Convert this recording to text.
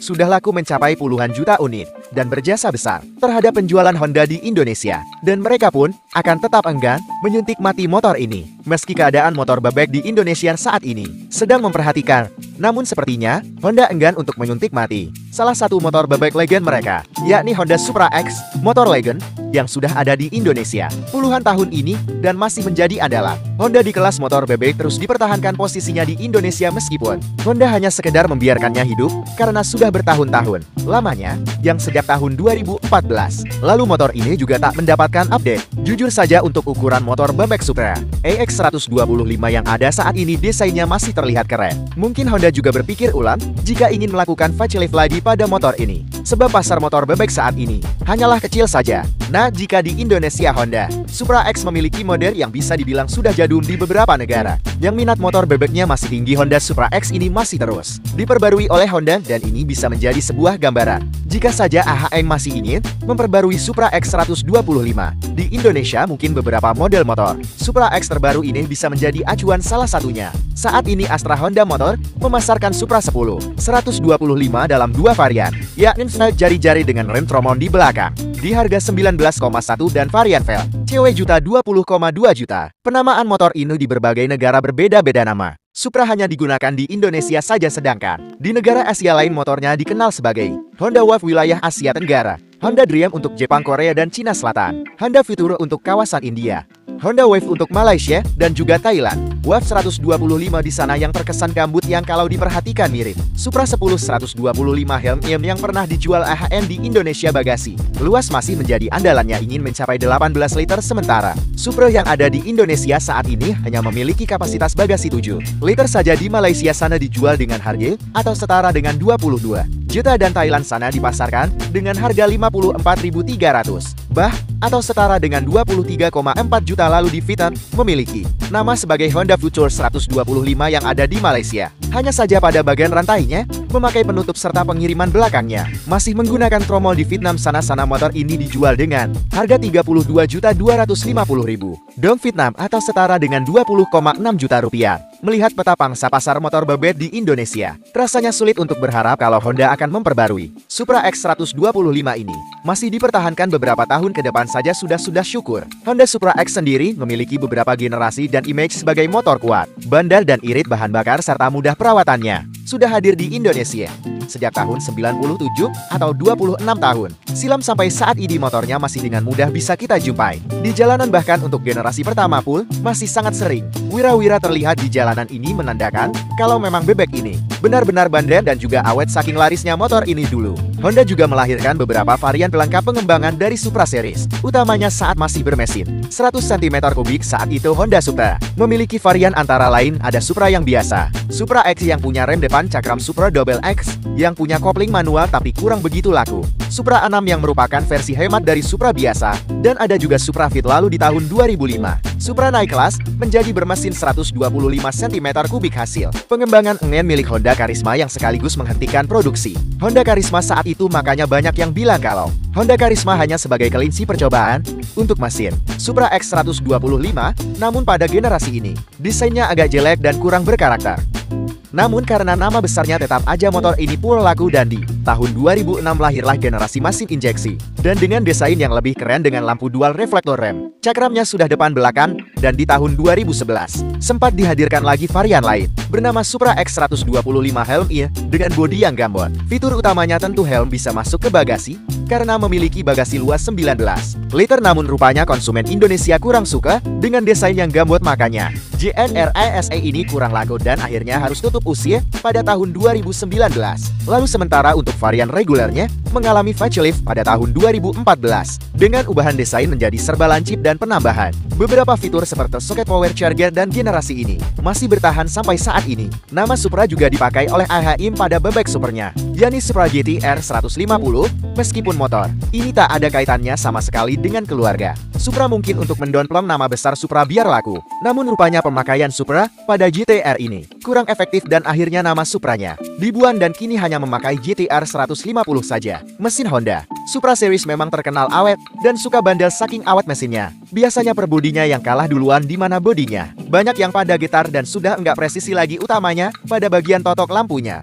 sudah laku mencapai puluhan juta unit dan berjasa besar terhadap penjualan Honda di Indonesia. Dan mereka pun akan tetap enggan menyuntik mati motor ini, meski keadaan motor bebek di Indonesia saat ini sedang memperhatikan. Namun sepertinya Honda enggan untuk menyuntik mati salah satu motor bebek legend mereka, yakni Honda Supra X, motor legend yang sudah ada di Indonesia puluhan tahun ini dan masih menjadi andalan Honda di kelas motor bebek. Terus dipertahankan posisinya di Indonesia meskipun Honda hanya sekedar membiarkannya hidup karena sudah bertahun-tahun lamanya, yang sejak tahun 2014 lalu motor ini juga tak mendapatkan update. Jujur saja untuk ukuran motor bebek Supra AX 125 yang ada saat ini desainnya masih terlihat keren. Mungkin Honda juga berpikir ulang jika ingin melakukan facelift lagi pada motor ini, sebab pasar motor bebek saat ini hanyalah kecil saja. Nah, jika di Indonesia Honda Supra X memiliki model yang bisa dibilang sudah jadul di beberapa negara, yang minat motor bebeknya masih tinggi, Honda Supra X ini masih terus diperbarui oleh Honda, dan ini bisa menjadi sebuah gambaran jika saja AHM masih ingin memperbarui Supra X 125 di Indonesia. Mungkin beberapa model motor Supra X terbaru ini bisa menjadi acuan salah satunya. Saat ini Astra Honda Motor memasarkan Supra 10 125 dalam dua varian, yakni jari-jari dengan rem tromon di belakang di harga 19,1 dan varian Vel CW juta 20,2 juta. Penamaan motor ini di berbagai negara berbeda-beda nama. Supra hanya digunakan di Indonesia saja, sedangkan di negara Asia lain motornya dikenal sebagai Honda Wave wilayah Asia Tenggara, Honda Dream untuk Jepang, Korea, dan Cina Selatan, Honda Future untuk kawasan India, Honda Wave untuk Malaysia dan juga Thailand. Wave 125 di sana yang terkesan gambut yang kalau diperhatikan mirip Supra 10 125 helm yang pernah dijual AHM di Indonesia. Bagasi luas masih menjadi andalannya, ingin mencapai 18 liter, sementara Supra yang ada di Indonesia saat ini hanya memiliki kapasitas bagasi 7 liter saja. Di Malaysia sana dijual dengan harga atau setara dengan 22 juta, dan Thailand sana dipasarkan dengan harga 54.300 atau setara dengan 23,4 juta. Lalu di Vietnam memiliki nama sebagai Honda Future 125 yang ada di Malaysia. Hanya saja pada bagian rantainya memakai penutup serta pengiriman belakangnya masih menggunakan tromol. Di Vietnam sana motor ini dijual dengan harga 32.250.000 dong Vietnam atau setara dengan 20,6 juta rupiah. Melihat peta pangsa pasar motor bebek di Indonesia, rasanya sulit untuk berharap kalau Honda akan memperbarui Supra X 125 ini. Masih dipertahankan beberapa tahun ke depan saja sudah syukur. Honda Supra X sendiri memiliki beberapa generasi dan image sebagai motor kuat, bandar dan irit bahan bakar serta mudah perawatannya. Sudah hadir di Indonesia sejak tahun 97 atau 26 tahun silam sampai saat ini motornya masih dengan mudah bisa kita jumpai di jalanan. Bahkan untuk generasi pertama pun masih sangat sering wira-wira terlihat di jalanan. Ini menandakan kalau memang bebek ini benar-benar bandar dan juga awet saking larisnya motor ini dulu. Honda juga melahirkan beberapa varian pelengkap pengembangan dari Supra series, utamanya saat masih bermesin 100 cm3. Saat itu Honda Supra memiliki varian antara lain ada Supra yang biasa, Supra X yang punya rem depan cakram, Supra Double X yang punya kopling manual tapi kurang begitu laku, Supra 6 yang merupakan versi hemat dari Supra biasa, dan ada juga Supra Fit. Lalu di tahun 2005 Supra naik kelas menjadi bermesin 125 cm3 hasil pengembangan milik Honda Karisma yang sekaligus menghentikan produksi Honda Karisma saat itu. Makanya banyak yang bilang kalau Honda Karisma hanya sebagai kelinci percobaan untuk mesin Supra X 125. Namun pada generasi ini desainnya agak jelek dan kurang berkarakter. Namun karena nama besarnya tetap aja motor ini pun laku, dan di tahun 2006 lahirlah generasi mesin injeksi dan dengan desain yang lebih keren dengan lampu dual reflektor rem. Cakramnya sudah depan belakang, dan di tahun 2011 sempat dihadirkan lagi varian lain bernama Supra X 125 helm dengan bodi yang gambot. Fitur utamanya tentu helm bisa masuk ke bagasi karena memiliki bagasi luas 19 liter. Namun rupanya konsumen Indonesia kurang suka dengan desain yang gambot, makanya GNRISE ini kurang laku dan akhirnya harus tutup usia pada tahun 2019. Lalu sementara untuk varian regulernya mengalami facelift pada tahun 2014 dengan ubahan desain menjadi serba lancip dan penambahan beberapa fitur seperti soket power charger, dan generasi ini masih bertahan sampai saat ini. Nama Supra juga dipakai oleh AHM pada bebek supernya, yakni Supra GTR 150. Meskipun motor ini tak ada kaitannya sama sekali dengan keluarga Supra, mungkin untuk mendownplay nama besar Supra biar laku. Namun rupanya pemakaian Supra pada GTR ini kurang efektif dan akhirnya nama Supranya dibuang dan kini hanya memakai GTR 150 saja. Mesin Honda Supra series memang terkenal awet dan suka bandel saking awet mesinnya. Biasanya per bodinya yang kalah duluan, di mana bodinya banyak yang pada getar dan sudah enggak presisi lagi, utamanya pada bagian totok lampunya.